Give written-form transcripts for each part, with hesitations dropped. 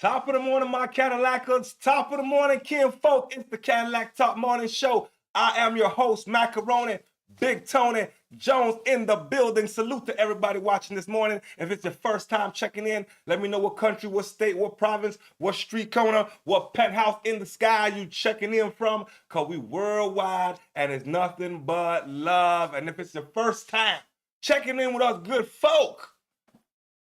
Top of the morning, my Cadillackers. Top of the morning, Ken folk. It's the Cadillac Talk Morning Show. I am your host, Macaroni, Big Tony Jones in the building. Salute to everybody watching this morning. If it's your first time checking in, let me know what country, what state, what province, what street corner, what penthouse in the sky you checking in from, because we worldwide and it's nothing but love. And if it's your first time checking in with us good folk,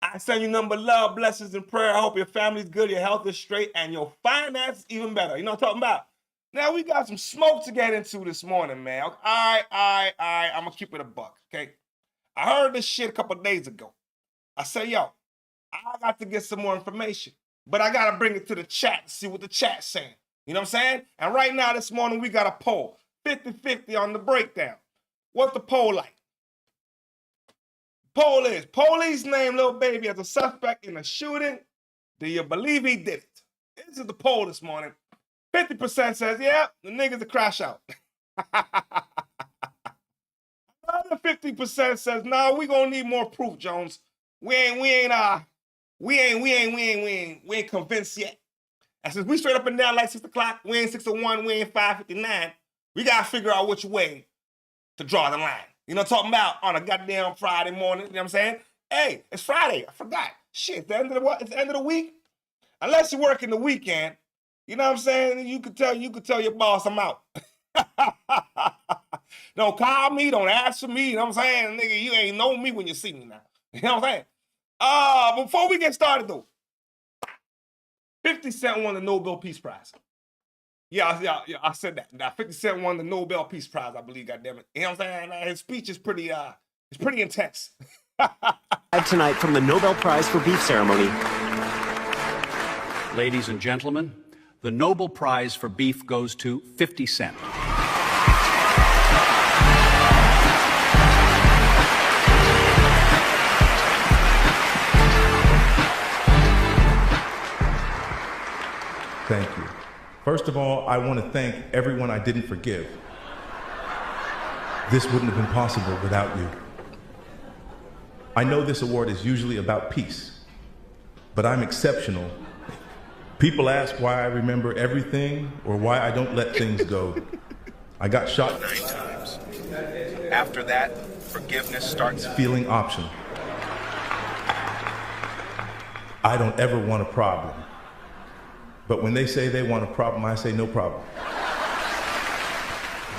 I send you nothing but love, blessings, and prayer. I hope your family's good, your health is straight, and your finances even better. You know what I'm talking about? Now, we got some smoke to get into this morning, man. All right. I'm going to keep it a buck, okay? I heard this shit a couple of days ago. I said, yo, I got to get some more information, but I got to bring it to the chat to see what the chat's saying. You know what I'm saying? And right now, this morning, we got a poll, 50-50 on the breakdown. What's the poll like? Poll is, police name Lil Baby as a suspect in a shooting. Do you believe he did it? This is the poll this morning. 50% says, yeah, the nigga's a crash out. Another 50% says, no, we gonna need more proof, Jones. We ain't convinced yet. And since we straight up and down like 6 o'clock, we ain't 6:01, we ain't 5:59, we gotta figure out which way to draw the line. You know what I'm talking about? On a goddamn Friday morning, you know what I'm saying? Hey, it's Friday. I forgot. Shit, it's the end of the what? It's the end of the week. Unless you're working the weekend, you know what I'm saying? You could tell your boss I'm out. Don't call me, don't ask for me, you know what I'm saying? Nigga, you ain't know me when you see me now. You know what I'm saying? Before we get started though, 50 Cent won the Nobel Peace Prize. Yeah, I said that. Now, 50 Cent won the Nobel Peace Prize, I believe, goddammit. You know what I'm saying? His speech is pretty intense. Tonight from the Nobel Prize for Beef ceremony. Ladies and gentlemen, the Nobel Prize for Beef goes to 50 Cent. Thank you. First of all, I want to thank everyone I didn't forgive. This wouldn't have been possible without you. I know this award is usually about peace, but I'm exceptional. People ask why I remember everything or why I don't let things go. I got shot 9 times. After that, forgiveness starts feeling optional. I don't ever want a problem. But when they say they want a problem, I say no problem.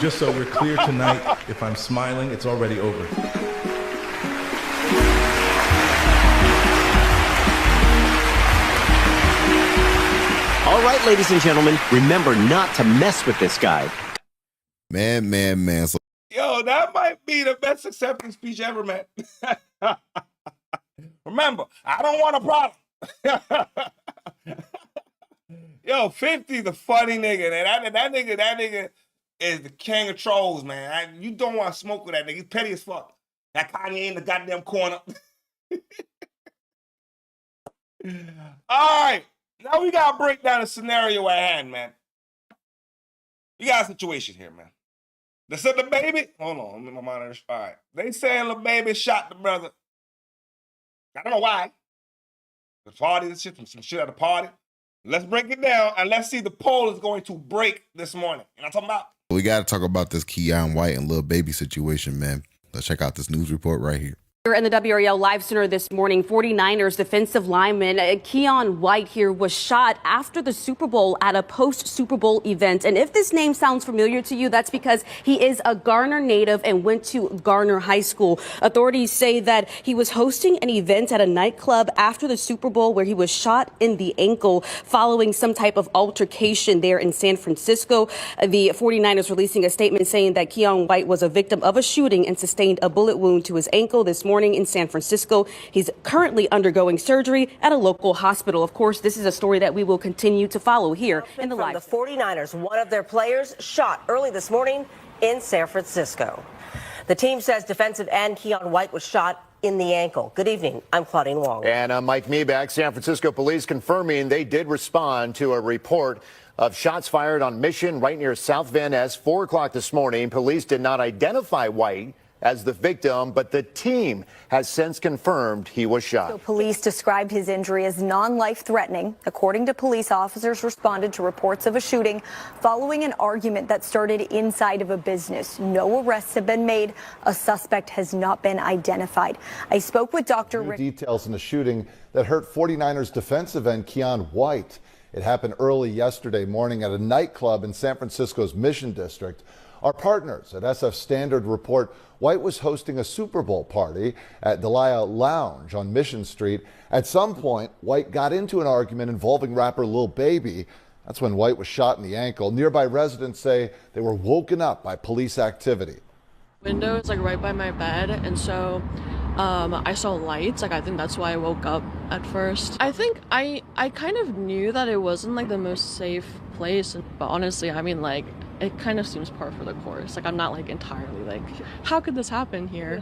Just so we're clear tonight, if I'm smiling, it's already over. All right, ladies and gentlemen, remember not to mess with this guy. Man. So Yo, that might be the best acceptance speech ever, man. Remember, I don't want a problem. Yo, 50 the funny nigga. That nigga is the king of trolls, man. You don't want to smoke with that nigga. He's petty as fuck. That Kanye in the goddamn corner. All right. Now we got to break down the scenario at hand, man. You got a situation here, man. They said Lil Baby. Hold on, my monitor. All right. They saying Lil Baby shot the brother. I don't know why. The party, this shit, some shit at the party. Let's break it down and let's see the poll is going to break this morning. You know what I'm talking about? we got to talk about this Keion White and Lil Baby situation, man. Let's check out this news report right here. Here in the WRL Live Center this morning, 49ers defensive lineman Keion White here was shot after the Super Bowl at a post-Super Bowl event. And if this name sounds familiar to you, that's because he is a Garner native and went to Garner High School. Authorities say that he was hosting an event at a nightclub after the Super Bowl where he was shot in the ankle following some type of altercation there in San Francisco. The 49ers releasing a statement saying that Keion White was a victim of a shooting and sustained a bullet wound to his ankle this morning in San Francisco. He's currently undergoing surgery at a local hospital. Of course, this is a story that we will continue to follow here in the live. The 49ers, one of their players shot early this morning in San Francisco. The team says defensive end Keion White was shot in the ankle. Good evening. I'm Claudine Wong. And I'm Mike Meeback. San Francisco police confirming they did respond to a report of shots fired on Mission right near South Van Ness, 4 o'clock this morning. Police did not identify White as the victim, but the team has since confirmed he was shot. So police described his injury as non-life threatening. According to police, officers responded to reports of a shooting following an argument that started inside of a business. No arrests have been made. A suspect has not been identified. I spoke with Dr. Rick. Details in the shooting that hurt 49ers defensive end Keion White. It happened early yesterday morning at a nightclub in San Francisco's Mission District. Our partners at SF Standard report White was hosting a Super Bowl party at Delia Lounge on Mission Street. At some point, White got into an argument involving rapper Lil Baby. That's when White was shot in the ankle. Nearby residents say they were woken up by police activity. Window is like right by my bed, and so I saw lights. I think that's why I woke up at first. I think I kind of knew that it wasn't like the most safe place, but honestly, it kind of seems par for the course. I'm not entirely how could this happen here?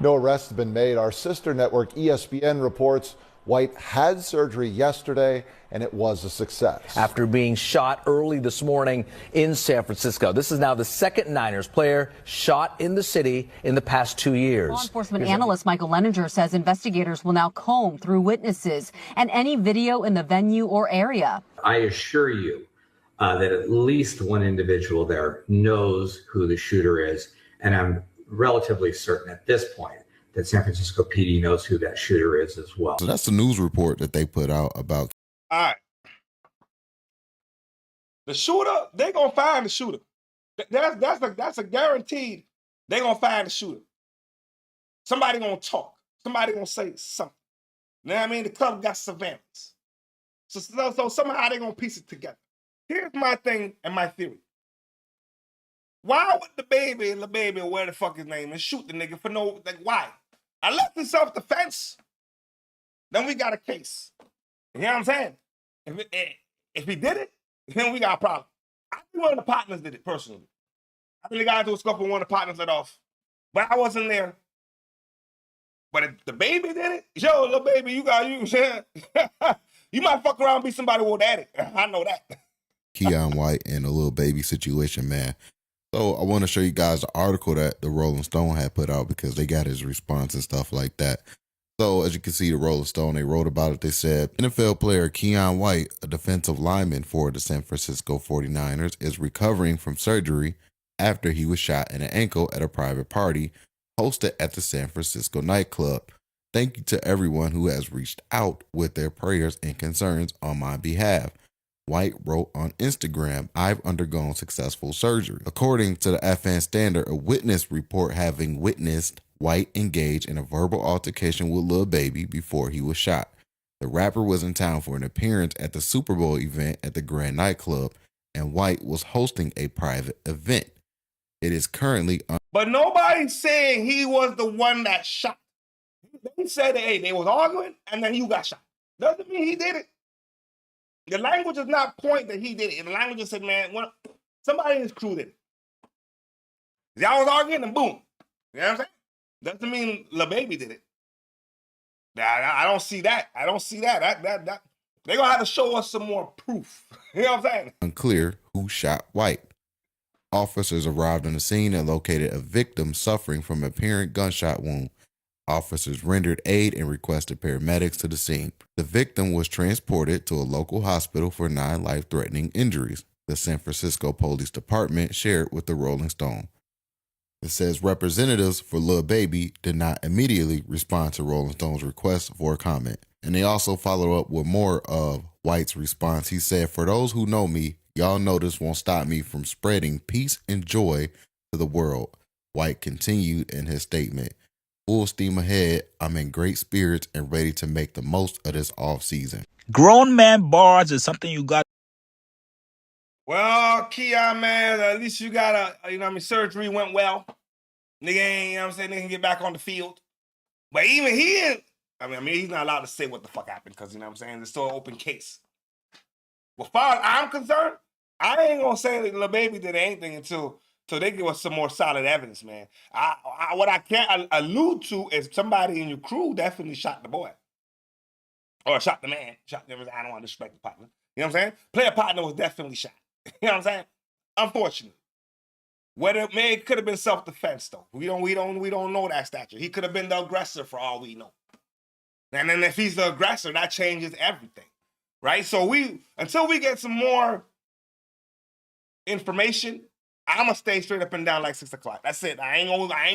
No arrests have been made. Our sister network ESPN reports White had surgery yesterday and it was a success. After being shot early this morning in San Francisco. This is now the second Niners player shot in the city in the past 2 years. Law enforcement analyst Michael Leninger says investigators will now comb through witnesses and any video in the venue or area. I assure you that at least one individual there knows who the shooter is, and I'm relatively certain at this point that San Francisco PD knows who that shooter is as well. So that's the news report that they put out about. All right. The shooter, they gonna find the shooter. That's a guaranteed. They gonna find the shooter. Somebody gonna talk. Somebody gonna say something. You know what I mean? The club got surveillance. So somehow they gonna piece it together. Here's my thing and my theory. Why would the baby, Lil Baby, or where the fuck his name is, shoot the nigga for no, why? Unless it's self-defense, then we got a case. You know what I'm saying? If he did it, then we got a problem. I think one of the partners did it, personally. I think the guy into a scuffle, one of the partners let off. But I wasn't there. But if the baby did it, yo, Lil Baby, you might fuck around and be somebody with daddy. I know that. Keion White and a Lil Baby situation, man. So I want to show you guys the article that the Rolling Stone had put out because they got his response and stuff like that. So as you can see, the Rolling Stone, they wrote about it. They said, NFL player Keion White, a defensive lineman for the San Francisco 49ers, is recovering from surgery after he was shot in the ankle at a private party hosted at the San Francisco nightclub. Thank you to everyone who has reached out with their prayers and concerns on my behalf. White wrote on Instagram, I've undergone successful surgery. According to the FN Standard, a witness report having witnessed White engage in a verbal altercation with Lil Baby before he was shot. The rapper was in town for an appearance at the Super Bowl event at the Grand nightclub, and White was hosting a private event. It is currently But nobody's saying he was the one that shot. They said, hey, they was arguing, and then you got shot. Doesn't mean he did it. The language does not point that he did it. The language just said, man, somebody in his crew did it. Y'all was arguing, and boom. You know what I'm saying? Doesn't mean Lil Baby did it. I don't see that. I don't see that. They're going to have to show us some more proof. You know what I'm saying? unclear who shot White. Officers arrived on the scene and located a victim suffering from an apparent gunshot wound. Officers rendered aid and requested paramedics to the scene. The victim was transported to a local hospital for non-life-threatening injuries, the San Francisco Police Department shared with the Rolling Stone. It says representatives for Lil Baby did not immediately respond to Rolling Stone's request for a comment. And they also follow up with more of White's response. He said, "For those who know me, y'all know this won't stop me from spreading peace and joy to the world." White continued in his statement, "Full steam ahead. I'm in great spirits and ready to make the most of this off season." Grown man bars is something you got. Well, Keion, man, at least you got surgery went well. Nigga ain't, nigga can get back on the field. But even he ain't, he's not allowed to say what the fuck happened because, it's still an open case. Well, as far as I'm concerned, I ain't gonna say that Lil Baby did anything until they give us some more solid evidence, man. What I can't allude to is somebody in your crew definitely shot the boy. Or shot the man. I don't want to disrespect the partner. You know what I'm saying? Player partner was definitely shot. You know what I'm saying? Unfortunately. It could have been self-defense though. We don't know that stature. He could have been the aggressor for all we know. And then if he's the aggressor, that changes everything. Right? So until we get some more information, I'm gonna stay straight up and down like 6 o'clock. That's it. I ain't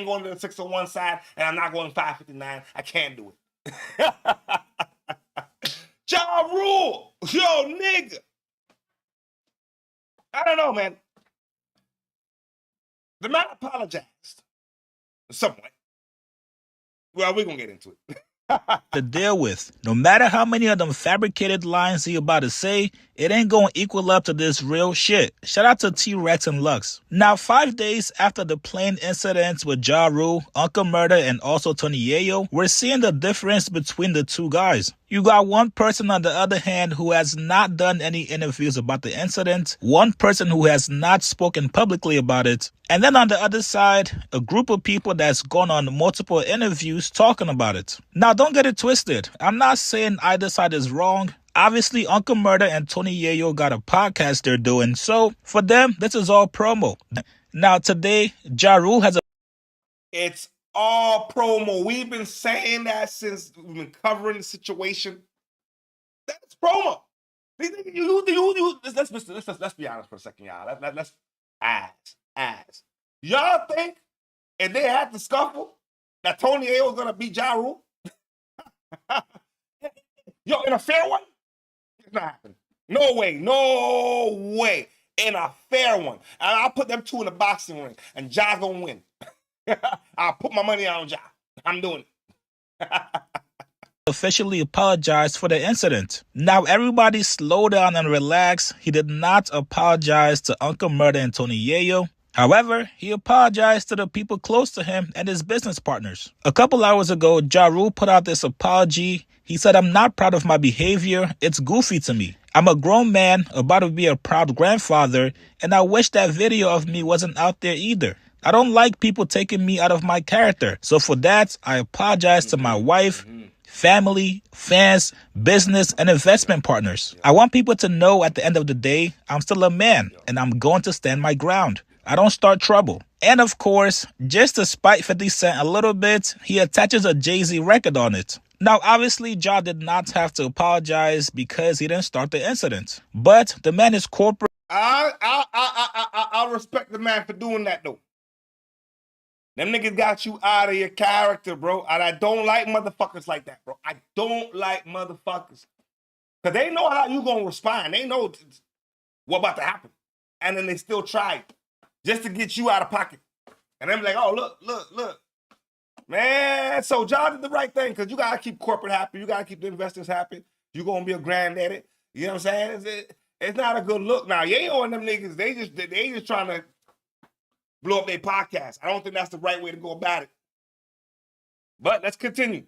going to the 601 side, and I'm not going 559. I can't do it. Ja Rule, yo, nigga. I don't know, man. The man apologized somewhat. Well, we're gonna get into it. To deal with. No matter how many of them fabricated lines he about to say, it ain't gonna equal up to this real shit. Shout out to T-Rex and Lux. Now, 5 days after the plane incidents with Ja Rule, Uncle Murder, and also Tony Yayo, we're seeing the difference between the two guys. You got one person on the other hand who has not done any interviews about the incident, one person who has not spoken publicly about it, and then on the other side, a group of people that's gone on multiple interviews talking about it. Now, don't get it twisted. I'm not saying either side is wrong. Obviously, Uncle Murder and Tony Yayo got a podcast they're doing, so for them, this is all promo. Now, today, Ja Rule has a... It's all promo. We've been saying that since we've been covering the situation. That's promo. Let's be honest for a second, y'all. Let's ask. Y'all think if they had the scuffle that Tony Yayo was gonna beat Ja Rule? Yo, in a fair one? It's not happening. No way. In a fair one. And I'll put them two in the boxing ring, and Ja's gonna win. I'll put my money on Ja. I'm doing it. Officially apologized for the incident. Now everybody slow down and relax. He did not apologize to Uncle Murder and Tony Yayo. However, he apologized to the people close to him and his business partners. A couple hours ago, Ja Rule put out this apology. He said, "I'm not proud of my behavior. It's goofy to me. I'm a grown man about to be a proud grandfather, and I wish that video of me wasn't out there either. I don't like people taking me out of my character. So for that, I apologize to my wife, family, fans, business, and investment partners. I want people to know at the end of the day, I'm still a man, and I'm going to stand my ground. I don't start trouble." And of course, just to spite 50 Cent a little bit, he attaches a Jay-Z record on it. Now, obviously, Ja did not have to apologize because he didn't start the incident. But the man is corporate. I'll respect the man for doing that, though. Them niggas got you out of your character, bro. And I don't like motherfuckers like that, bro. I don't like motherfuckers. Because they know how you going to respond. They know what about to happen. And then they still try just to get you out of pocket. And I'm like, oh, look. Man, so Ja did the right thing because you got to keep corporate happy. You got to keep the investors happy. You gonna be a granddaddy. You know what I'm saying? It's not a good look. Now, Yayo and them niggas, they just trying to blow up their podcast. I don't think that's the right way to go about it. But let's continue.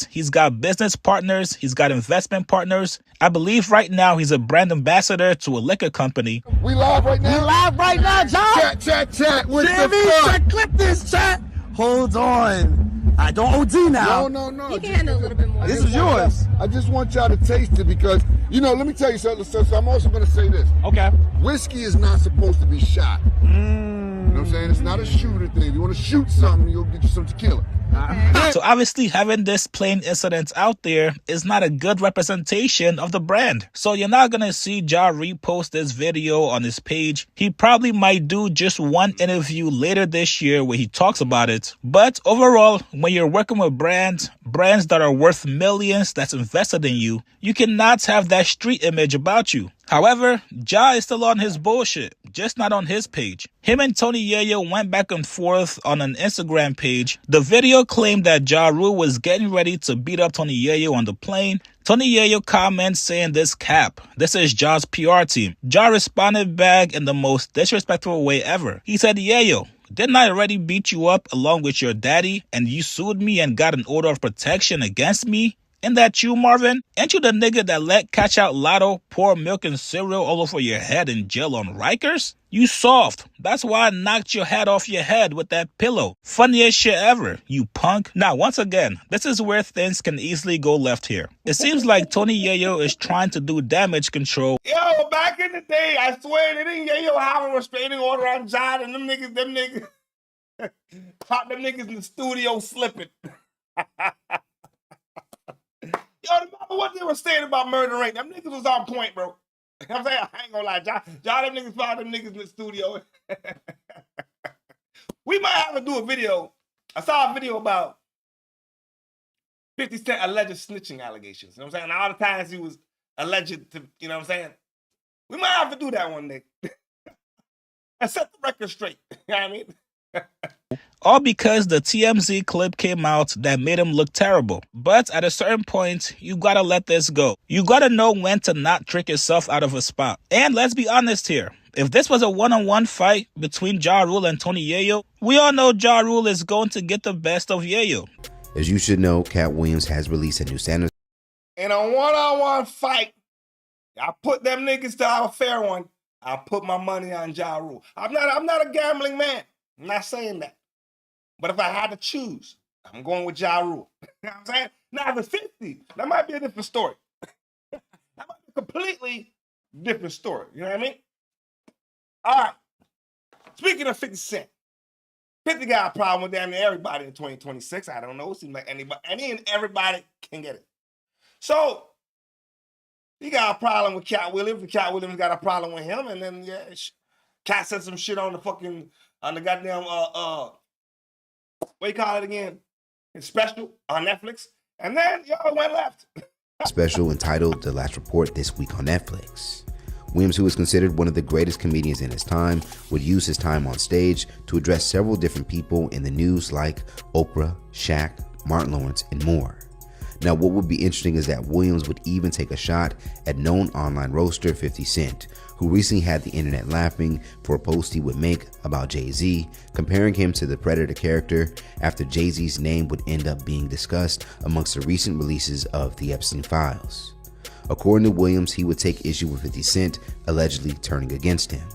He's got business partners. He's got investment partners. I believe right now he's a brand ambassador to a liquor company. We live right now? We live right now, John? Chat. What the fuck? Clip this, chat. Hold on. I don't OD now. No. You can handle a little bit more. This is yours. I just want y'all to taste it because, you know, let me tell you something. So I'm also going to say this. Okay. Whiskey is not supposed to be shot. You know what I'm saying? It's not a shooter thing. If you want to shoot something, you'll get you some tequila. So obviously having this plane incident out there is not a good representation of the brand. So you're not going to see Ja repost this video on his page. He probably might do just one interview later this year where he talks about it. But overall, when you're working with brands that are worth millions that's invested in you, you cannot have that street image about you. However, Ja is still on his bullshit, just not on his page. Him and Tony Yayo went back and forth on an Instagram page. The video claimed that Ja Rule was getting ready to beat up Tony Yayo on the plane. Tony Yayo comments saying this cap. This is Ja's PR team. Ja responded back in the most disrespectful way ever. He said, Yayo, didn't I already beat you up along with your daddy and you sued me and got an order of protection against me? Ain't that you, Marvin? Ain't you the nigga that let Catch Out Lotto pour milk and cereal all over your head in jail on Rikers? You soft. That's why I knocked your head off your head with that pillow. Funniest shit ever, you punk. Now, once again, this is where things can easily go left here. It seems like Tony Yayo is trying to do damage control. Yo, back in the day, I swear, they didn't Yayo have a restraining order on John, and them niggas caught them niggas in the studio slipping. Yo, remember what they were saying about murder rate? Them niggas was on point, bro. I'm saying, I ain't gonna lie, John, them niggas found them niggas in the studio. We might have to do a video. I saw a video about 50 Cent alleged snitching allegations. You know what I'm saying? All the times he was alleged to, you know what I'm saying? We might have to do that one day. And set the record straight. You know what I mean? All because the TMZ clip came out that made him look terrible. But at a certain point, you gotta let this go. You gotta know when to not trick yourself out of a spot. And let's be honest here. If this was a one-on-one fight between Ja Rule and Tony Yayo, we all know Ja Rule is going to get the best of Yayo. As you should know, Katt Williams has released a new standard. In a one-on-one fight, I put them niggas to have a fair one. I put my money on Ja Rule. I'm not a gambling man. I'm not saying that. But if I had to choose, I'm going with Ja Rule. You know what I'm saying? Now, if it's 50, that might be a different story. That might be a completely different story. You know what I mean? All right. Speaking of 50 Cent, 50 got a problem with damn near everybody in 2026. I don't know. It seems like any and everybody can get it. So, he got a problem with Katt Williams, and Katt Williams got a problem with him, and then, yeah, Katt said some shit on the goddamn, what you call it again? It's special on Netflix. And then y'all went left. Special entitled The Last Report this week on Netflix. Williams, who is considered one of the greatest comedians in his time, would use his time on stage to address several different people in the news like Oprah, Shaq, Martin Lawrence, and more. Now, what would be interesting is that Williams would even take a shot at known online roaster 50 Cent, who recently had the internet laughing for a post he would make about Jay-Z, comparing him to the Predator character after Jay-Z's name would end up being discussed amongst the recent releases of the Epstein files. According to Williams, he would take issue with 50 Cent allegedly turning against him.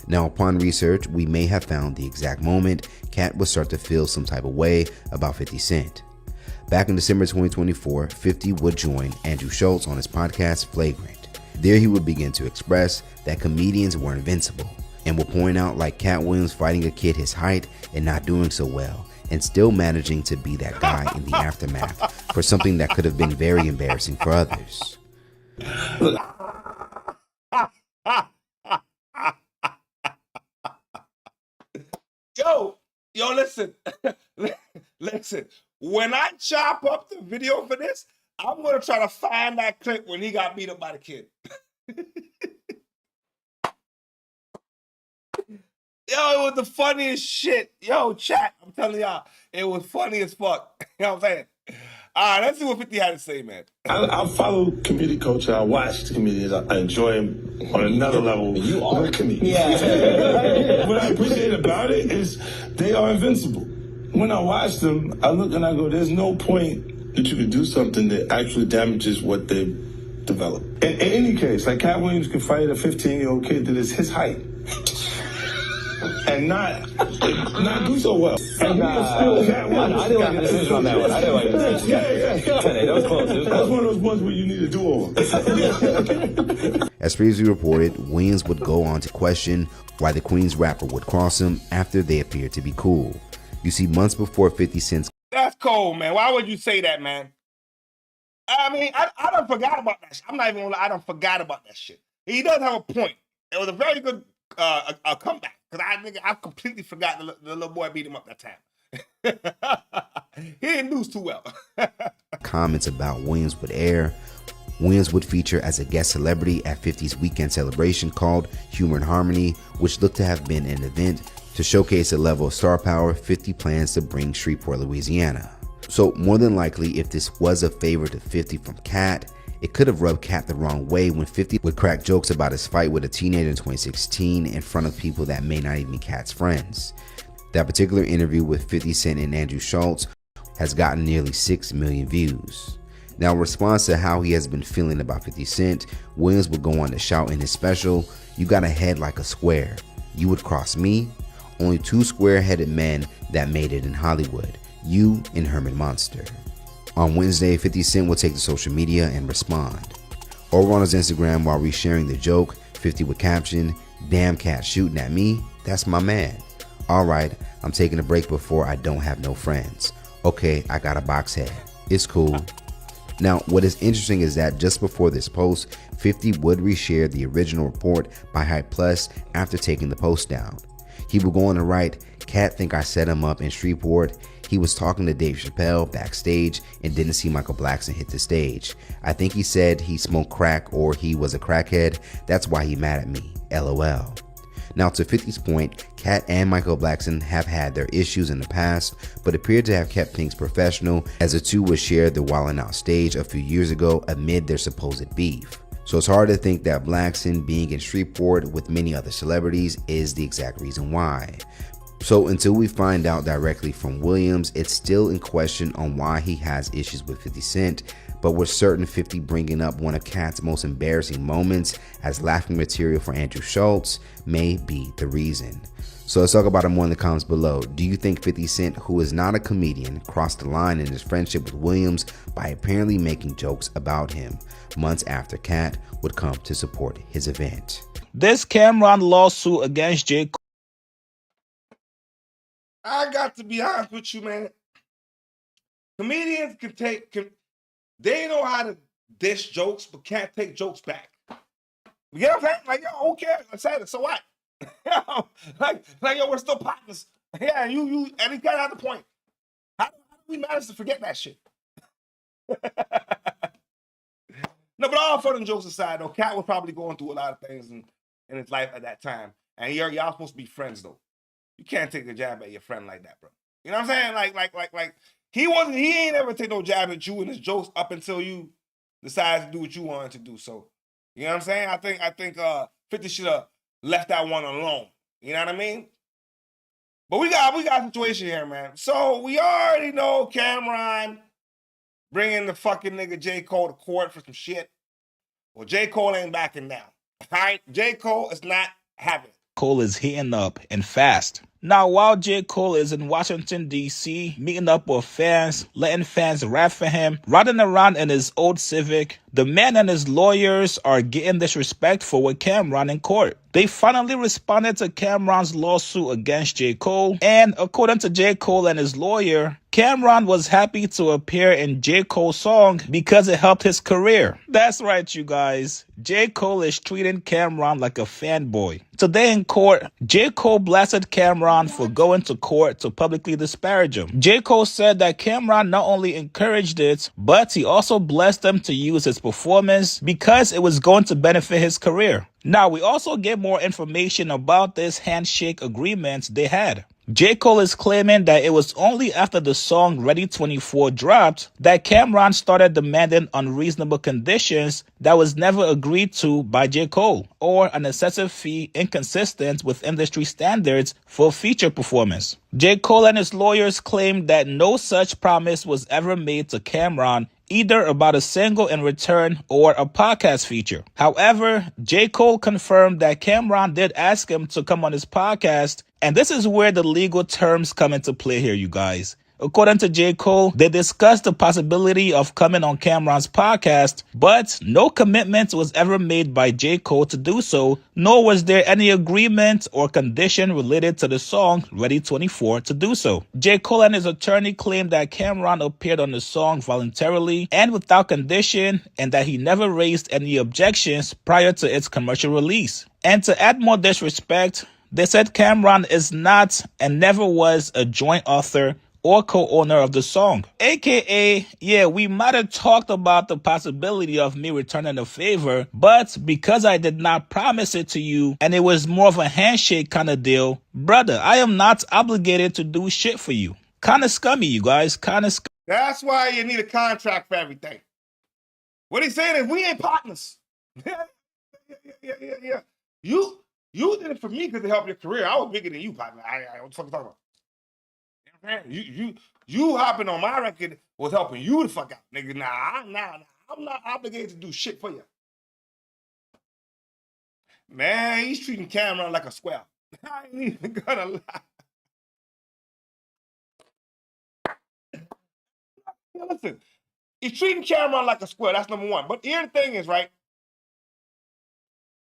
Now, upon research, we may have found the exact moment Katt would start to feel some type of way about 50 Cent. Back in December 2024, 50 would join Andrew Schultz on his podcast Flagrant. There he would begin to express that comedians were invincible and would point out like Katt Williams fighting a kid his height and not doing so well and still managing to be that guy in the aftermath for something that could have been very embarrassing for others. Yo, listen. Listen. When I chop up the video for this, I'm going to try to find that clip when he got beat up by the kid. Yo, it was the funniest shit. Yo, chat, I'm telling y'all, it was funny as fuck. You know what I'm saying? All right, let's see what 50 had to say, man. I follow comedic culture. I watch the comedians. I enjoy them on another level. You are a comedian. Yeah. What I appreciate about it is they are invincible. When I watch them, I look and I go, there's no point that you could do something that actually damages what they've developed. In any case, like Katt Williams could fight a 15-year-old kid that is his height and not do so well. And I didn't like the decision on that one. I didn't like the decision. Yeah. That was close. That's one of those ones where you need to do over. As previously reported, Williams would go on to question why the Queens rapper would cross him after they appeared to be cool. You see, months before 50 Cent's... That's cold, man. Why would you say that, man? I mean, I done forgot about that shit. I'm not even gonna lie, I done forgot about that shit. He does have a point. It was a very good comeback. Because I completely forgot the little boy beat him up that time. He didn't lose too well. Comments about Williams would air. Williams would feature as a guest celebrity at 50's weekend celebration called Humor and Harmony, which looked to have been an event to showcase a level of star power 50 plans to bring Shreveport, Louisiana. So more than likely, if this was a favor to 50 from Katt, it could have rubbed Katt the wrong way when 50 would crack jokes about his fight with a teenager in 2016 in front of people that may not even be Katt's friends. That particular interview with 50 Cent and Andrew Schultz has gotten nearly 6 million views. Now, in response to how he has been feeling about 50 Cent, Williams would go on to shout in his special, "You got a head like a square. You would cross me? Only 2 square-headed men that made it in Hollywood. You and Herman Monster." On Wednesday, 50 Cent will take to social media and respond. Over on his Instagram, while resharing the joke, 50 would caption, "Damn Katt shooting at me? That's my man. Alright, I'm taking a break before I don't have no friends. Okay, I got a box head. It's cool." Now, what is interesting is that just before this post, 50 would reshare the original report by Hype Plus after taking the post down. He would go on to write, "Katt think I set him up in Shreveport. He was talking to Dave Chappelle backstage and didn't see Michael Blackson hit the stage. I think he said he smoked crack or he was a crackhead. That's why he mad at me. LOL." Now, to 50's point, Katt and Michael Blackson have had their issues in the past, but appeared to have kept things professional as the two would share the Wildin' Out stage a few years ago amid their supposed beef. So it's hard to think that Blackson being in Shreveport with many other celebrities is the exact reason why. So until we find out directly from Williams, it's still in question on why he has issues with 50 Cent, but we're certain 50 bringing up one of Katt's most embarrassing moments as laughing material for Andrew Schultz may be the reason. So let's talk about it more in the comments below. Do you think 50 Cent, who is not a comedian, crossed the line in his friendship with Williams by apparently making jokes about him months after Katt would come to support his event? This Cameron lawsuit against J. Cole. I got to be honest with you, man. Comedians they know how to dish jokes, but can't take jokes back. You get what I'm saying? Like, yo, who cares? I said it, so what? like, yo, we're still partners. Yeah, and he got out the point. How do we manage to forget that shit? No, but all fun and jokes aside, though, Katt was probably going through a lot of things in his life at that time. And y'all supposed to be friends, though. You can't take a jab at your friend like that, bro. You know what I'm saying? Like he ain't ever take no jab at you and his jokes up until you decide to do what you wanted to do. So, you know what I'm saying? I think 50 should have left that one alone. You know what I mean? But we got a situation here, man. So we already know Cameron bringing the fucking nigga J. Cole to court for some shit. Well, J. Cole ain't backing down. All right? J. Cole is not having it. Cole is heating up and fast. Now, while J. Cole is in Washington, D.C., meeting up with fans, letting fans rap for him, riding around in his old Civic, the man and his lawyers are getting disrespectful with Cameron in court. They finally responded to Cameron's lawsuit against J. Cole, and according to J. Cole and his lawyer, Cameron was happy to appear in J. Cole's song because it helped his career. That's right, you guys. J. Cole is treating Cameron like a fanboy. Today in court, J. Cole blasted Cameron for going to court to publicly disparage him. J. Cole said that Cameron not only encouraged it, but he also blessed them to use his performance because it was going to benefit his career. Now, we also get more information about this handshake agreement they had. J. Cole is claiming that it was only after the song Ready 24 dropped that Cameron started demanding unreasonable conditions that was never agreed to by J. Cole, or an excessive fee inconsistent with industry standards for feature performance. J. Cole and his lawyers claimed that no such promise was ever made to Cameron, either about a single in return or a podcast feature. However, J. Cole confirmed that Cameron did ask him to come on his podcast, and this is where the legal terms come into play here, you guys. According to J. Cole, they discussed the possibility of coming on Cameron's podcast, but no commitment was ever made by J. Cole to do so, nor was there any agreement or condition related to the song Ready 24 to do so. J. Cole and his attorney claimed that Cameron appeared on the song voluntarily and without condition, and that he never raised any objections prior to its commercial release. And to add more disrespect, they said Cameron is not and never was a joint author or co-owner of the song. AKA, yeah, we might have talked about the possibility of me returning a favor, but because I did not promise it to you and it was more of a handshake kind of deal, brother, I am not obligated to do shit for you. Kind of scummy, you guys, kind of scummy. That's why you need a contract for everything. What he's saying is we ain't partners. Yeah. You did it for me because it helped your career. I was bigger than you, partner. What the fuck you talking about? You hopping on my record was helping you the fuck out, nigga. Nah, I'm not obligated to do shit for you. Man, he's treating Cameron like a square. I ain't even gonna lie. Yeah, listen, he's treating Cameron like a square. That's number one. But here the thing is, right?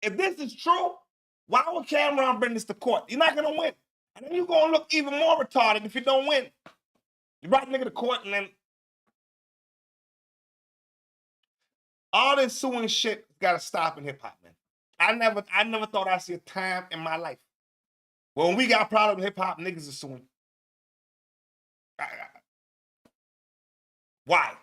If this is true, why would Cameron bring this to court? You're not gonna win. And then you're gonna look even more retarded if you don't win. You brought the nigga to court and then all this suing shit gotta stop in hip hop, man. I never thought I'd see a time in my life when we got problems with hip hop, niggas are suing. Why?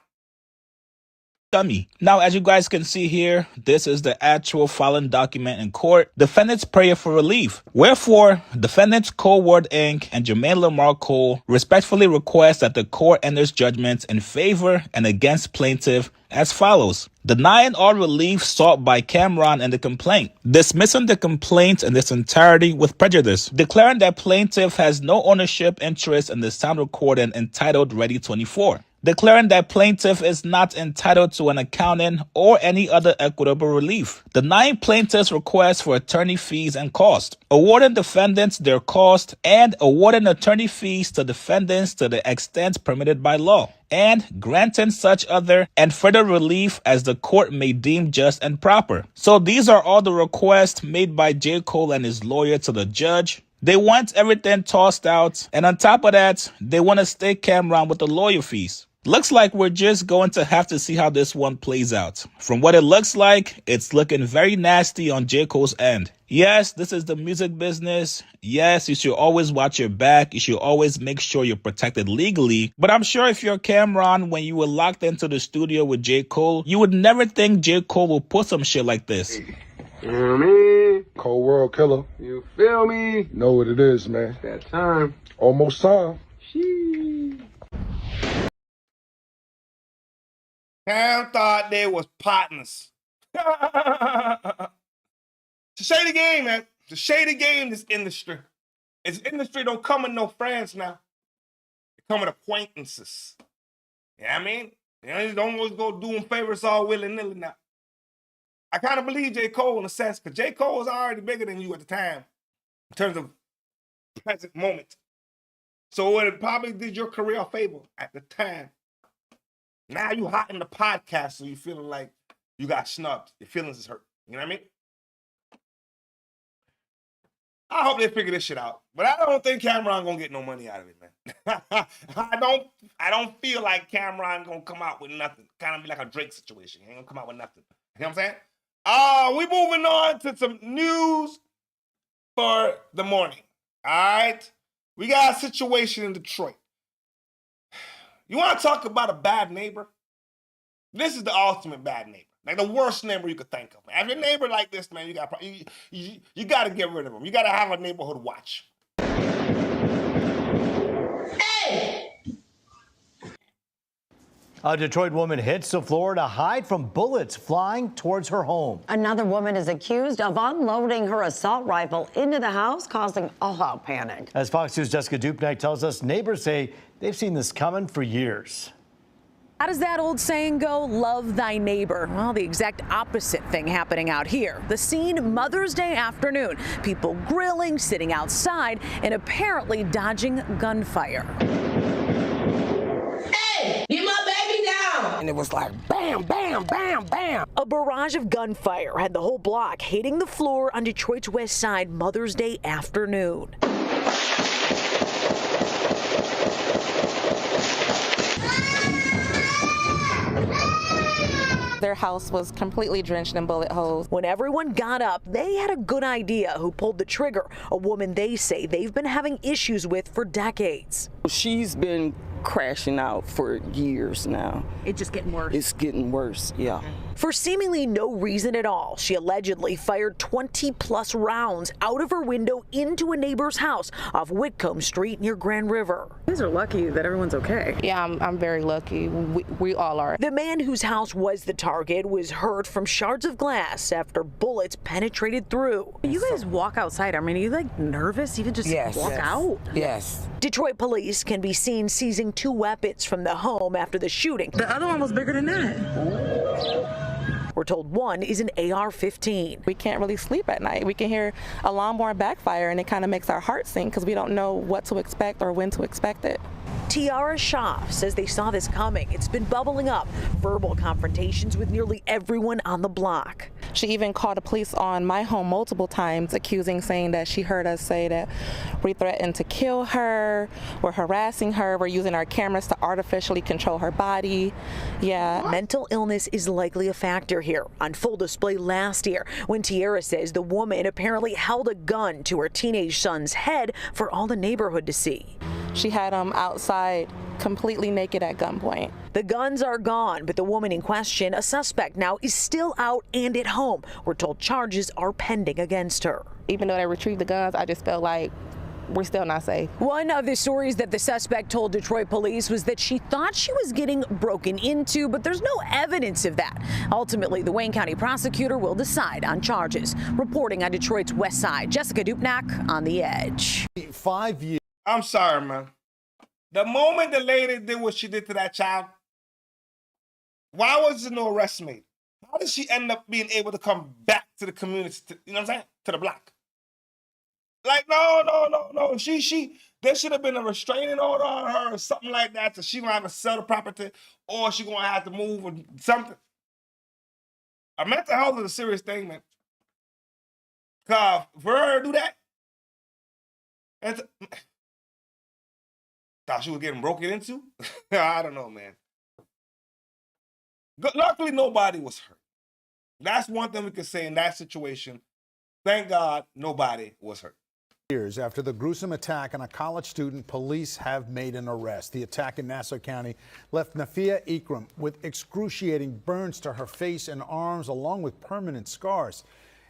Dummy. Now, as you guys can see here, this is the actual filing document in court. Defendant's prayer for relief. Wherefore, defendants Cole Ward Inc. and Jermaine Lamar Cole respectfully request that the court enters judgments in favor and against plaintiff as follows. Denying all relief sought by Cameron in the complaint. Dismissing the complaint in its entirety with prejudice. Declaring that plaintiff has no ownership interest in the sound recording entitled Ready 24. Declaring that plaintiff is not entitled to an accounting or any other equitable relief. Denying plaintiff's request for attorney fees and cost. Awarding defendants their cost and awarding attorney fees to defendants to the extent permitted by law. And granting such other and further relief as the court may deem just and proper. So these are all the requests made by J. Cole and his lawyer to the judge. They want everything tossed out, and on top of that, they want to stake Cameron with the lawyer fees. Looks like we're just going to have to see how this one plays out. From what it looks like, it's looking very nasty on J. Cole's end. Yes, this is the music business. Yes, you should always watch your back. You should always make sure you're protected legally. But I'm sure if you're Cameron, when you were locked into the studio with J. Cole, you would never think J. Cole will put some shit like this. You know what I mean? Cold world killer. You feel me? Know what it is, man. It's that time. Almost time. Sheesh. Cam thought they was partners. It's a shady game, man. It's a shady game, this industry. This industry don't come with no friends now. They come with acquaintances. You know what I mean? You don't always go doing favors all willy-nilly now. I kind of believe J. Cole in a sense, because J. Cole was already bigger than you at the time in terms of present moment. So it probably did your career a favor at the time. Now you hot in the podcast, so you feeling like you got snubbed. Your feelings is hurt. You know what I mean? I hope they figure this shit out. But I don't think Cameron gonna get no money out of it, man. I don't feel like Cameron gonna come out with nothing. Kind of be like a Drake situation. He ain't gonna come out with nothing. You know what I'm saying? We moving on to some news for the morning. All right? We got a situation in Detroit. You want to talk about a bad neighbor? This is the ultimate bad neighbor. Like the worst neighbor you could think of. Have your neighbor like this, man, you got to get rid of him. You got to have a neighborhood watch. A Detroit woman hits the floor to hide from bullets flying towards her home. Another woman is accused of unloading her assault rifle into the house, causing all-out panic. As Fox News' Jessica Dupnack tells us, neighbors say they've seen this coming for years. How does that old saying go? Love thy neighbor. Well, the exact opposite thing happening out here. The scene Mother's Day afternoon. People grilling, sitting outside, and apparently dodging gunfire. Hey, get my baby down! And it was like bam, bam, bam, bam. A barrage of gunfire had the whole block hitting the floor on Detroit's west side Mother's Day afternoon. Their house was completely drenched in bullet holes. When everyone got up, they had a good idea who pulled the trigger, a woman they say they've been having issues with for decades. She's been crashing out for years now. It's just getting worse. It's getting worse, yeah. For seemingly no reason at all, she allegedly fired 20+ rounds out of her window into a neighbor's house off Whitcomb Street near Grand River. You guys are lucky that everyone's okay. Yeah, I'm very lucky. We all are. The man whose house was the target was hurt from shards of glass after bullets penetrated through. You guys walk outside. I mean, are you like nervous? You can just walk out? Yes. Detroit police can be seen seizing 2 weapons from the home after the shooting. The other one was bigger than that. We're told one is an AR-15. We can't really sleep at night. We can hear a lawnmower backfire, and it kind of makes our heart sink because we don't know what to expect or when to expect it. Tiara Shaw says they saw this coming. It's been bubbling up. Verbal confrontations with nearly everyone on the block. She even called the police on my home multiple times, saying that she heard us say that we threatened to kill her, we're harassing her, we're using our cameras to artificially control her body. Yeah. Mental illness is likely a factor here. On full display last year, when Tiara says the woman apparently held a gun to her teenage son's head for all the neighborhood to see. She had him outside completely naked at gunpoint. The guns are gone, but the woman in question, a suspect now, is still out and at home. We're told charges are pending against her. Even though they retrieved the guns, I just felt like we're still not safe. One of the stories that the suspect told Detroit police was that she thought she was getting broken into, but there's no evidence of that. Ultimately, the Wayne County prosecutor will decide on charges. Reporting on Detroit's west side, Jessica Dupnack on The Edge. 5 years. I'm sorry, man. The moment the lady did what she did to that child, why was there no arrest made? How did she end up being able to come back to the community, you know what I'm saying, to the block? Like, no. There should have been a restraining order on her or something like that, so she gonna have to sell the property, or she gonna have to move or something. A mental health is a serious thing, man. Cause for her to do that, and thought she was getting broken into? I don't know, man. Luckily, nobody was hurt. That's one thing we can say in that situation. Thank God nobody was hurt. Years after the gruesome attack on a college student, police have made an arrest. The attack in Nassau County left Nafia Ikram with excruciating burns to her face and arms, along with permanent scars.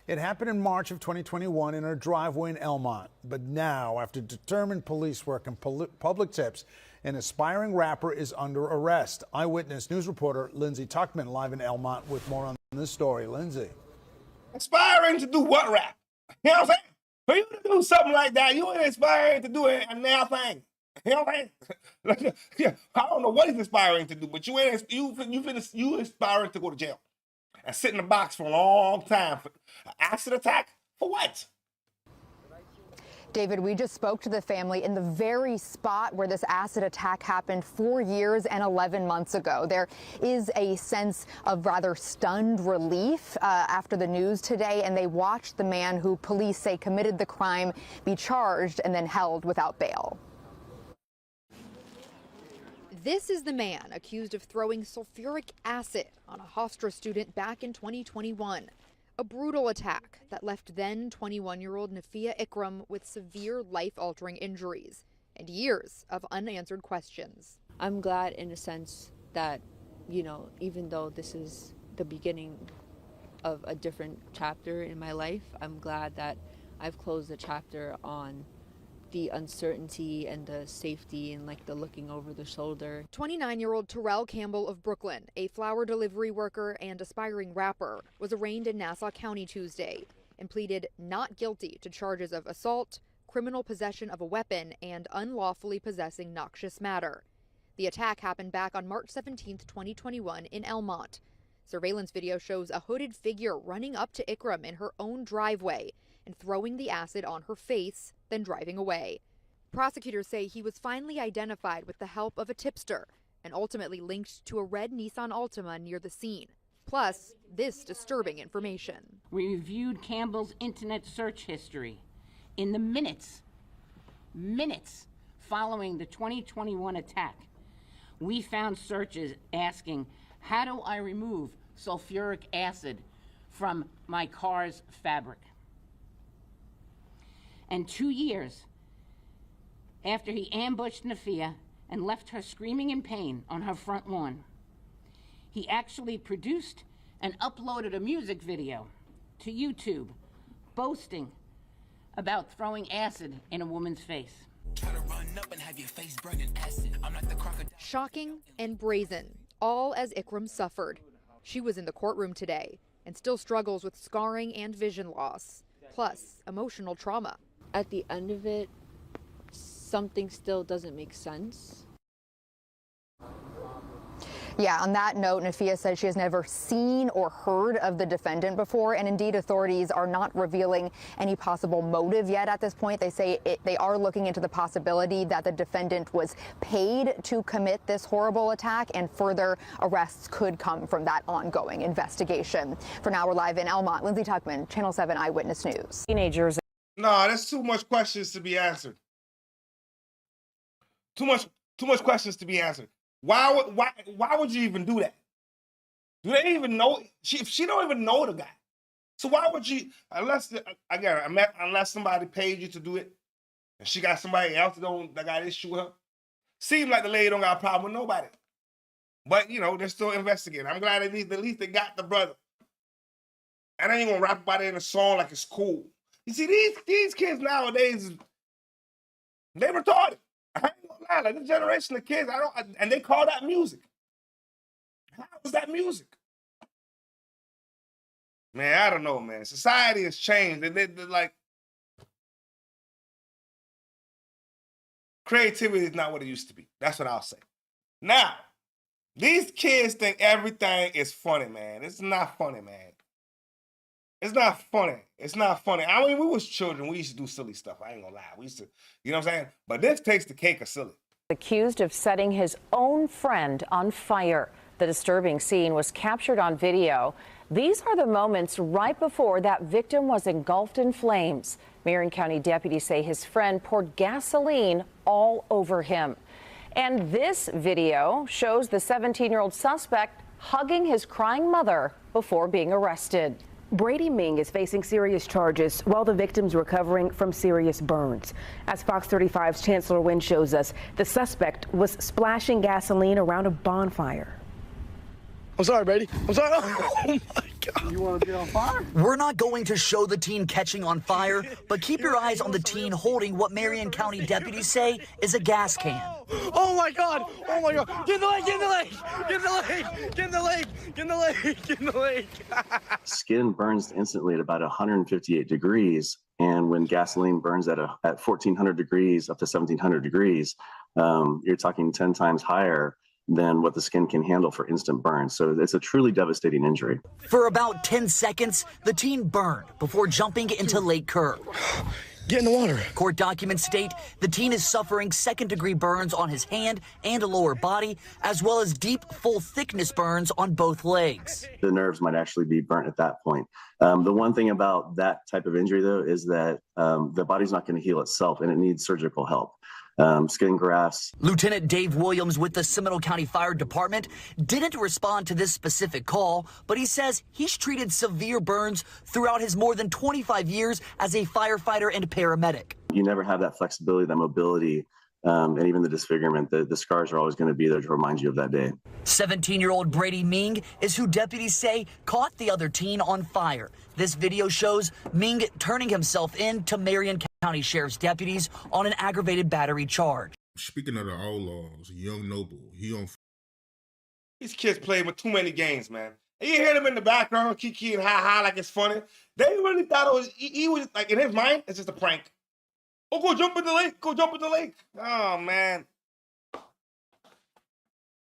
It happened in March of 2021 in her driveway in Elmont. But now, after determined police work and public tips, an aspiring rapper is under arrest. Eyewitness news reporter Lindsay Tuckman live in Elmont with more on this story. Lindsay. Aspiring to do what rap? You know what I'm saying? For you to do something like that, you ain't aspiring to do a now thing. You know what I'm saying? I don't know what he's aspiring to do, but you aspiring to go to jail and sit in the box for a long time. For an acid attack? For what? David, we just spoke to the family in the very spot where this acid attack happened 4 years and 11 months ago. There is a sense of rather stunned relief after the news today, and they watched the man who police say committed the crime be charged and then held without bail. This is the man accused of throwing sulfuric acid on a Hofstra student back in 2021. A brutal attack that left then 21-year-old Nafia Ikram with severe life-altering injuries and years of unanswered questions. I'm glad in a sense that, you know, even though this is the beginning of a different chapter in my life. I'm glad that I've closed the chapter on the uncertainty and the safety and like the looking over the shoulder. 29-year-old Terrell Campbell of Brooklyn, a flower delivery worker and aspiring rapper, was arraigned in Nassau County Tuesday and pleaded not guilty to charges of assault, criminal possession of a weapon, and unlawfully possessing noxious matter. The attack happened back on March 17, 2021 in Elmont. Surveillance video shows a hooded figure running up to Ikram in her own driveway and throwing the acid on her face, then driving away. Prosecutors say he was finally identified with the help of a tipster and ultimately linked to a red Nissan Altima near the scene. Plus, this disturbing information. We reviewed Campbell's internet search history. In the minutes following the 2021 attack, we found searches asking, how do I remove sulfuric acid from my car's fabric? And 2 years after he ambushed Nafia and left her screaming in pain on her front lawn, he actually produced and uploaded a music video to YouTube boasting about throwing acid in a woman's face. Shocking and brazen, all as Ikram suffered. She was in the courtroom today and still struggles with scarring and vision loss, plus emotional trauma. At the end of it, something still doesn't make sense. Yeah, on that note, Nafia said she has never seen or heard of the defendant before, and indeed authorities are not revealing any possible motive yet at this point. They say they are looking into the possibility that the defendant was paid to commit this horrible attack, and further arrests could come from that ongoing investigation. For now, we're live in Elmont. Lindsay Tuckman, Channel 7 Eyewitness News. Teenagers. No, there's too much questions to be answered. Too much questions to be answered. Why would you even do that? Do they even know? If she don't even know the guy, so why would you? Unless somebody paid you to do it, and she got somebody else that got issue with her. Seems like the lady don't got a problem with nobody. But they're still investigating. I'm glad at least they got the brother. And they ain't gonna rap about it in a song like it's cool. You see, these kids nowadays, they retarded. I ain't gonna lie, like this generation of kids, and they call that music. How is that music? Man, I don't know, man. Society has changed. They're like, creativity is not what it used to be. That's what I'll say. Now, these kids think everything is funny, man. It's not funny, man. It's not funny. It's not funny. I mean, we was children. We used to do silly stuff. I ain't gonna lie. We used to, you know what I'm saying? But this takes the cake of silly. Accused of setting his own friend on fire. The disturbing scene was captured on video. These are the moments right before that victim was engulfed in flames. Marion County deputies say his friend poured gasoline all over him. And this video shows the 17-year-old suspect hugging his crying mother before being arrested. Brady Ming is facing serious charges while the victim's recovering from serious burns. As Fox 35's Chancellor Wynn shows us, the suspect was splashing gasoline around a bonfire. I'm sorry, Brady. I'm sorry. Oh my God. You want to be on fire? We're not going to show the teen catching on fire, but keep your eyes on the teen holding what Marion County deputies say is a gas can. Oh my God. Oh my God. Get in the lake. Get in the lake. Get in the lake. Get in the lake. Get in the lake. Get in the lake. Skin burns instantly at about 158 degrees. And when gasoline burns at 1,400 degrees up to 1,700 degrees, you're talking 10 times higher than what the skin can handle for instant burn. So it's a truly devastating injury. For about 10 seconds, the teen burned before jumping into Lake Kerr. Get in the water. Court documents state the teen is suffering second-degree burns on his hand and lower body, as well as deep, full-thickness burns on both legs. The nerves might actually be burnt at that point. The one thing about that type of injury, though, is that the body's not going to heal itself, and it needs surgical help. Skin grafts. Lieutenant Dave Williams with the Seminole County Fire Department didn't respond to this specific call, but he says he's treated severe burns throughout his more than 25 years as a firefighter and paramedic. You never have that flexibility, that mobility and even the disfigurement. The scars are always going to be there to remind you of that day. 17-year-old Brady Ming is who deputies say caught the other teen on fire. This video shows Ming turning himself in to Marion County Sheriff's deputies on an aggravated battery charge. Speaking of the outlaws, Young Noble, he on. These kids play with too many games, man. And you hear them in the background, kiki and ha like it's funny. They really thought it was, he was like, in his mind, it's just a prank. Oh, go jump in the lake, go jump in the lake. Oh, man.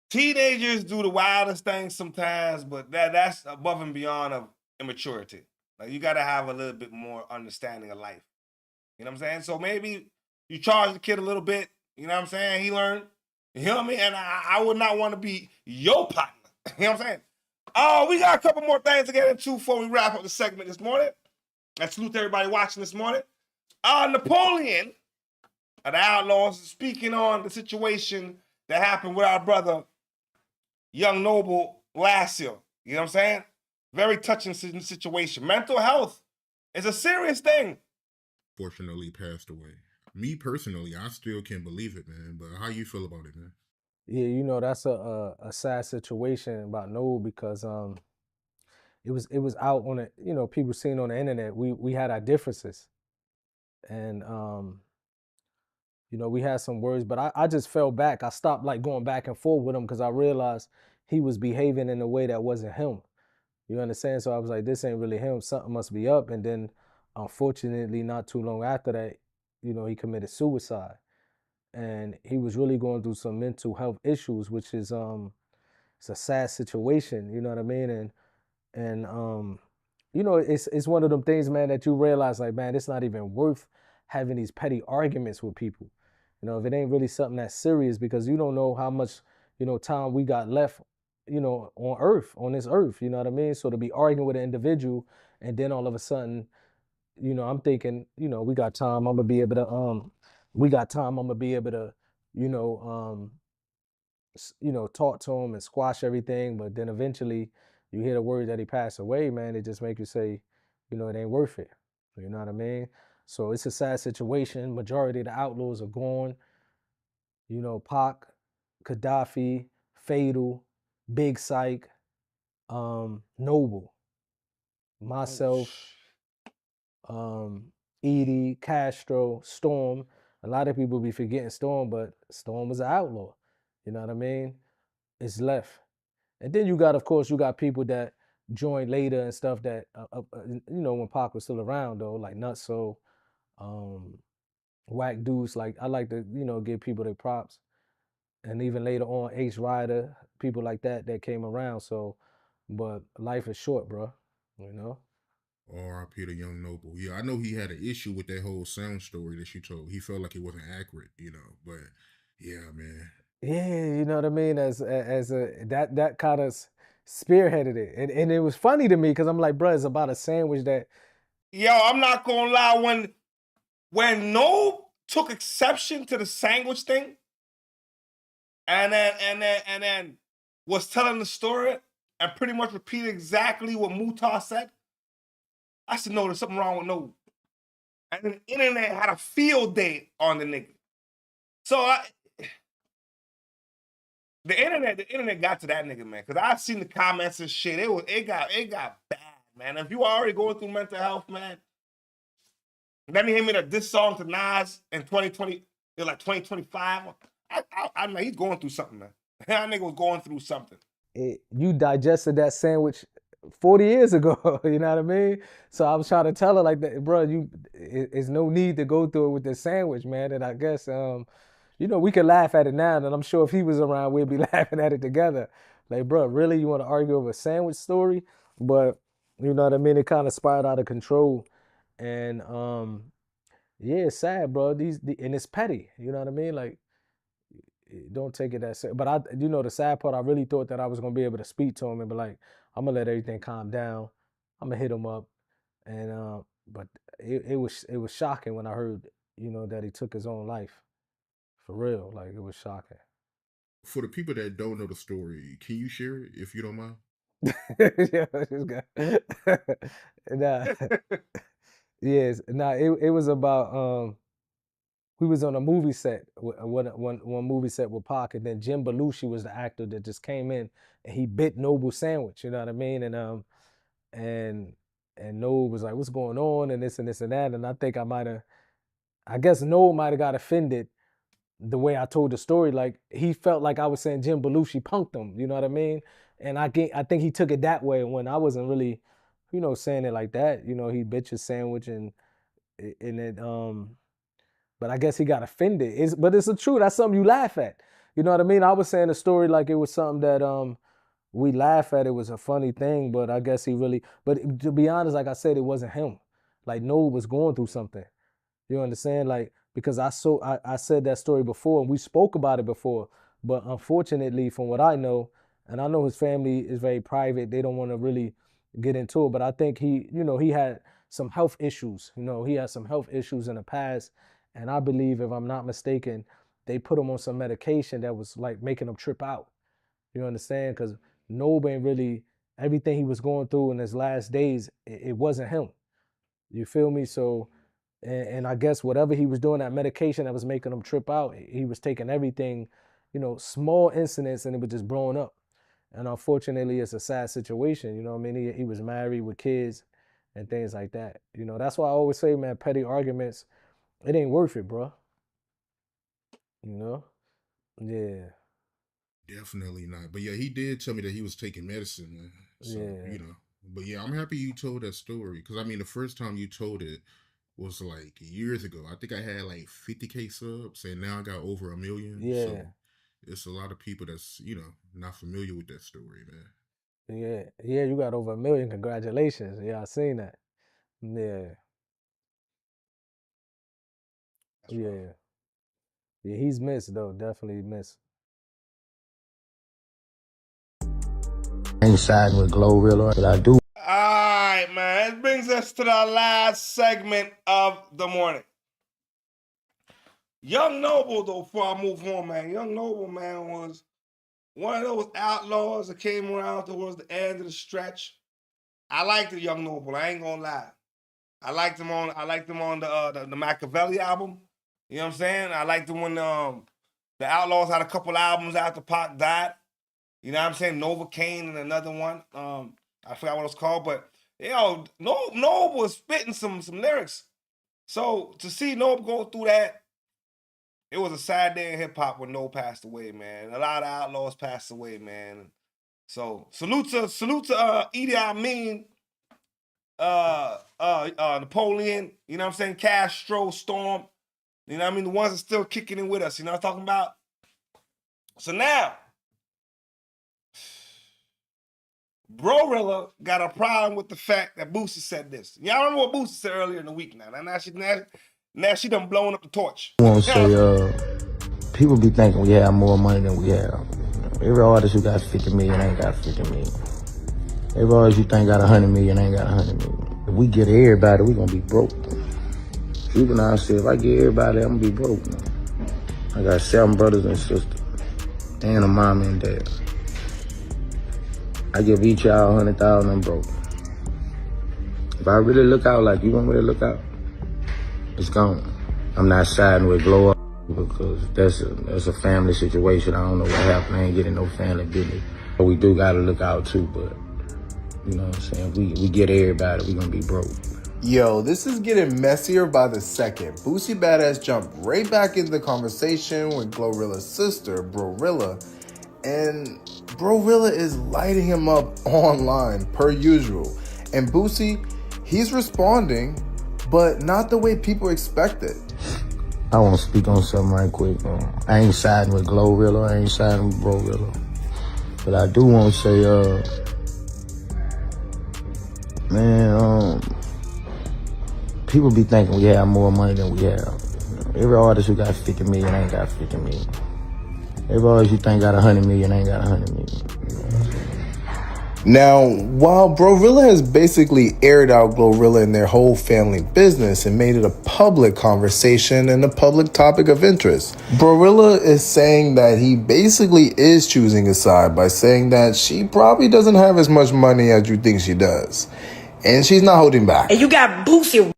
Teenagers do the wildest things sometimes, but that's above and beyond of immaturity. Like, you got to have a little bit more understanding of life. You know what I'm saying? So maybe you charge the kid a little bit. You know what I'm saying? He learned. You know what I mean? And I would not want to be your partner. You know what I'm saying? Oh, we got a couple more things to get into before we wrap up the segment this morning. I salute everybody watching this morning. Napoleon of the Outlaws is speaking on the situation that happened with our brother, Young Noble, last year. You know what I'm saying? Very touching situation. Mental health is a serious thing. Fortunately passed away. Me personally, I still can't believe it, man. But how you feel about it, man? Yeah, you know, that's a sad situation about Noble because it was out on it, you know, people seeing on the internet. We had our differences. And you know, we had some words, but I just fell back. I stopped like going back and forth with him because I realized he was behaving in a way that wasn't him. You understand? So I was like, this ain't really him. Something must be up. And then unfortunately, not too long after that, you know, he committed suicide. And he was really going through some mental health issues, which is it's a sad situation, you know what I mean? And you know, it's one of them things, man, that you realize like, man, it's not even worth having these petty arguments with people. You know, if it ain't really something that's serious, because you don't know how much, you know, time we got left, you know, on this earth, you know what I mean? So to be arguing with an individual and then all of a sudden, you know, I'm thinking, you know, we got time, I'm gonna be able to, you know, talk to him and squash everything. But then eventually you hear the word that he passed away, man, it just makes you say, you know, it ain't worth it. You know what I mean? So it's a sad situation. Majority of the outlaws are gone. You know, Pac, Gaddafi, Fatal, Big Psych, Noble, myself, Edie, Castro, Storm. A lot of people be forgetting Storm, but Storm was an outlaw. You know what I mean? It's left. And then you got, of course, you got people that joined later and stuff that, you know, when Pac was still around, though, like Nutso, Whack Deuce. Like, I like to, you know, give people their props. And even later on, Ace Rider, people like that came around. So, but life is short, bro, you know? R.I.P. to Young Noble. Yeah, I know he had an issue with that whole sound story that you told. He felt like it wasn't accurate, you know, but yeah, man. Yeah, you know what I mean? That kind of spearheaded it. And it was funny to me because I'm like, bro, it's about a sandwich that. Yo, I'm not gonna lie, when Noble took exception to the sandwich thing and then was telling the story and pretty much repeated exactly what Mutar said, I said, no, there's something wrong with Noble. And then the internet had a field day on the nigga. So the internet got to that nigga, man. Because I've seen the comments and shit. It got bad, man. If you already going through mental health, man, then he hit me this song to Nas in 2020, like 2025. I'm like, he's going through something, man. That nigga was going through something. You digested that sandwich 40 years ago, you know what I mean? So I was trying to tell her like that, bro, it's no need to go through it with this sandwich, man. And I guess, you know, we could laugh at it now, and I'm sure if he was around, we'd be laughing at it together. Like, bro, really, you want to argue over a sandwich story? But, you know what I mean? It kind of spiraled out of control. And, yeah, it's sad, bro. And it's petty, you know what I mean? Like, don't take it that serious. But you know, the sad part, I really thought that I was gonna be able to speak to him and be like, I'm gonna let everything calm down. I'm gonna hit him up, and but it was shocking when I heard, you know, that he took his own life. For real, like it was shocking. For the people that don't know the story, can you share it if you don't mind? Yeah, this guy. Nah, yes, nah. It was about we was on a movie set, one movie set with Pac, and then Jim Belushi was the actor that just came in and he bit Noble's sandwich, you know what I mean? And Noble was like, what's going on? And this and this and that. And I think I guess Noble might have got offended the way I told the story. Like, he felt like I was saying Jim Belushi punked him, you know what I mean? And I think he took it that way when I wasn't really, you know, saying it like that. You know, he bit your sandwich and it, but I guess he got offended. But it's the truth. That's something you laugh at. You know what I mean? I was saying the story like it was something that we laugh at. It was a funny thing, but I guess but to be honest, like I said, it wasn't him. Like, Noble was going through something. You understand? Like, because I said that story before and we spoke about it before, but unfortunately, from what I know, and I know his family is very private, they don't want to really get into it, but I think he had some health issues. You know, he had some health issues in the past, and I believe, if I'm not mistaken, they put him on some medication that was like making him trip out. You understand? Because Noble ain't really, everything he was going through in his last days, it wasn't him. You feel me? So, and I guess whatever he was doing, that medication that was making him trip out, he was taking everything, you know, small incidents, and it was just blowing up. And unfortunately, it's a sad situation. You know what I mean? He was married with kids and things like that. You know, that's why I always say, man, petty arguments, it ain't worth it, bro. You know? Yeah. Definitely not. But yeah, he did tell me that he was taking medicine, man. So, you know. But yeah, I'm happy you told that story. Because, I mean, the first time you told it was like years ago. I think I had like 50K subs, and now I got over 1 million. Yeah. So it's a lot of people that's, you know, not familiar with that story, man. Yeah, you got over 1 million. Congratulations. Yeah, I seen that. Yeah. Yeah. Yeah, he's missed, though. Definitely missed. I ain't siding with GloRilla, but I do. All right, man. It brings us to the last segment of the morning. Young Noble, though, before I move on, man. Young Noble, man, was one of those outlaws that came around towards the end of the stretch. I liked the Young Noble. I ain't gonna lie. I liked him on the Machiavelli album. You know what I'm saying? I liked him when the Outlaws had a couple albums after Pac died. You know what I'm saying? Novocaine and another one. I forgot what it was called, but Noble was spitting some lyrics. So to see Noble go through that, it was a sad day in hip hop when Noble passed away, man. A lot of outlaws passed away, man. So salute to Idi Amin, Napoleon. You know what I'm saying? Castro, Storm. You know what I mean? The ones that still kicking in with us. You know what I'm talking about? So now, GloRilla got a problem with the fact that Boosie said this. Y'all remember what Boosie said earlier in the week now. Now she done blowing up the torch. I won't say, people be thinking we have more money than we have. Every artist who got 50 million ain't got 50 million. Every artist you think got 100 million ain't got 100 million. If we get everybody, we gonna be broke. Even I said, if I get everybody, I'm gonna be broke, man. I got 7 brothers and sisters, and a mom and dad. I give each y'all 100,000, I'm broke. If I really look out like you don't really look out, it's gone. I'm not siding with GloRilla because that's a family situation. I don't know what happened. I ain't getting no family business. But we do gotta look out too, but you know what I'm saying? We get everybody, we gonna be broke. Yo, this is getting messier by the second. Boosie Badass jumped right back into the conversation with GloRilla's sister, GloRilla, and GloRilla is lighting him up online per usual. And Boosie, he's responding, but not the way people expected. I want to speak on something right quick. I ain't siding with GloRilla, I ain't siding with GloRilla. But I do want to say, people be thinking we have more money than we have. Every artist who got 50 million ain't got 50 million. Every artist you think got 100 million ain't got 100 million. Now, while GloRilla has basically aired out GloRilla and their whole family business and made it a public conversation and a public topic of interest, GloRilla is saying that he basically is choosing a side by saying that she probably doesn't have as much money as you think she does. And she's not holding back. And you got Boosie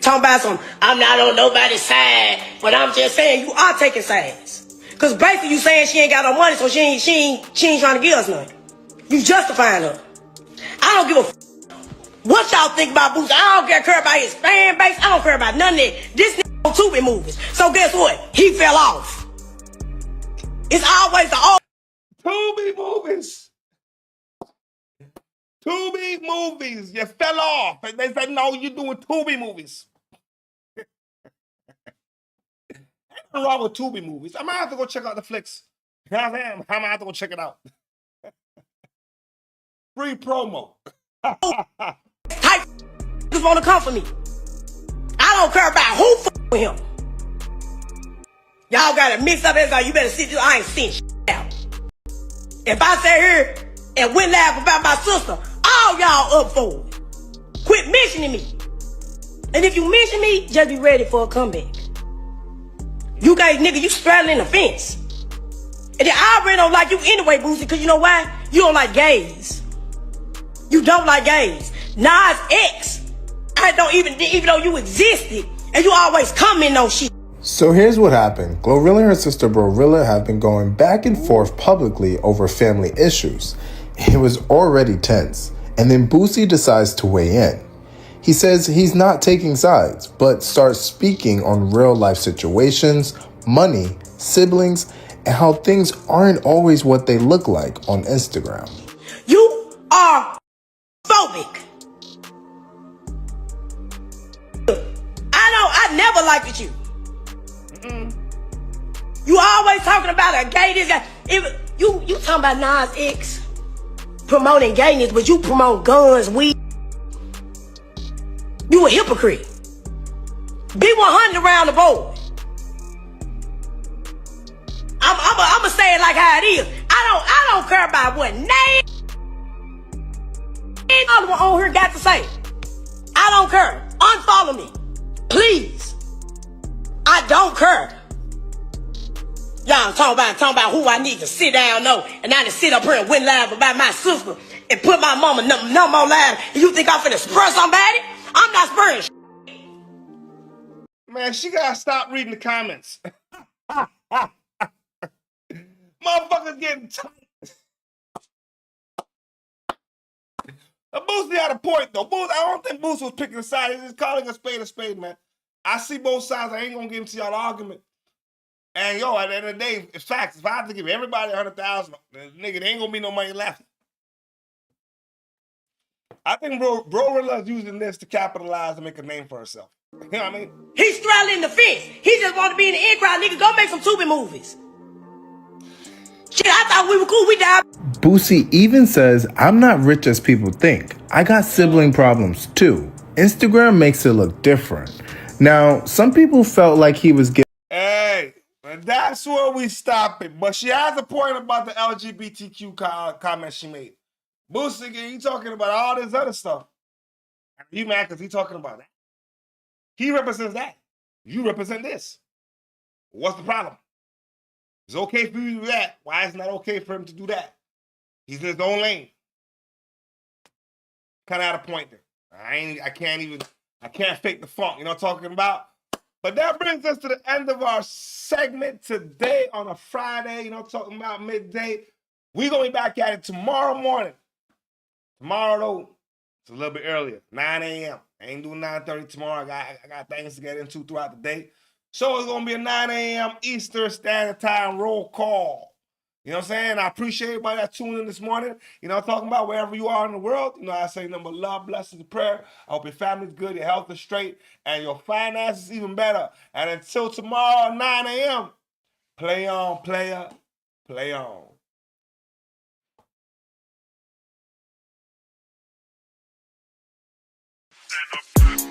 talking about some, I'm not on nobody's side, but I'm just saying you are taking sides. Cause basically you saying she ain't got no money, so she ain't trying to give us none. You justifying her. I don't give a what y'all think about Boosie. I don't care about his fan base. I don't care about none of that. This nigga on Tubi movies. So guess what? He fell off. It's always the old Tubi movies. Tubi movies. You fell off. And they said, no, you're doing Tubi movies. Nothing wrong with Tubi movies. I might have to go check out the flicks. You know what I'm saying? I might have to go check it out. Free promo. type just want to come for me. I don't care about who with him. Y'all got it mixed up. You better see this. I ain't seen shit out. If I sit here and went laugh about my sister, all y'all up for it. Quit mentioning me. And if you mention me, just be ready for a comeback. You guys, nigga, you straddling the fence. And then I already don't like you anyway, Boosie, because you know why? You don't like gays. You don't like gays. Nas X, I don't even though you existed, and you always comment on shit. So here's what happened. GloRilla and her sister GloRilla have been going back and forth publicly over family issues. It was already tense. And then Boosie decides to weigh in. He says he's not taking sides, but starts speaking on real life situations, money, siblings, and how things aren't always what they look like on Instagram. You are phobic. I never liked you. You always talking about a gay this guy. You talking about Nas X promoting gayness, but you promote guns, weed. You a hypocrite. Be 100 around the board. I'ma say it like how it is. I don't care about what name on here got to say. I don't care. Unfollow me. Please. I don't care. Y'all talking about who I need to sit down know, and I just sit up here and win live about my sister and put my mama no more live. And you think I'm finna spur somebody? I'm not spurring shit. Man, she gotta stop reading the comments. Motherfuckers getting tight. Boosie had a point though. I don't think Boosie was picking a side. He's just calling a spade, man. I see both sides. I ain't gonna get into y'all argument. And yo, at the end of the day, it's facts. If I have to give everybody 100,000, nigga, there ain't gonna be no money left. I think GloRilla is using this to capitalize and make a name for herself. You know what I mean? He's straddling the fence. He just want to be in the in crowd. Nigga, go make some Tubi movies. Shit, I thought we were cool. We died. Boosie even says, I'm not rich as people think. I got sibling problems too. Instagram makes it look different. Now, some people felt like he was getting... Hey, that's where we stop it. But she has a point about the LGBTQ comment she made. Boosie, he talking about all this other stuff. You mad because he talking about that. He represents that. You represent this. What's the problem? It's okay for you to do that. Why is it not okay for him to do that? He's in his own lane. Kind of had a point there. I can't fake the funk. You know what I'm talking about? But that brings us to the end of our segment today on a Friday. You know what I'm talking about, midday. We're going to be back at it tomorrow morning. Tomorrow, though, it's a little bit earlier, 9 a.m. I ain't doing 9:30 tomorrow. I got things to get into throughout the day. So it's going to be a 9 a.m. Eastern Standard Time roll call. You know what I'm saying? I appreciate everybody that tuned in this morning. You know what I'm talking about? Wherever you are in the world, you know, I say nothing but love, blessings, and prayer. I hope your family's good, your health is straight, and your finances even better. And until tomorrow, 9 a.m., play on, player, play on. Stand up.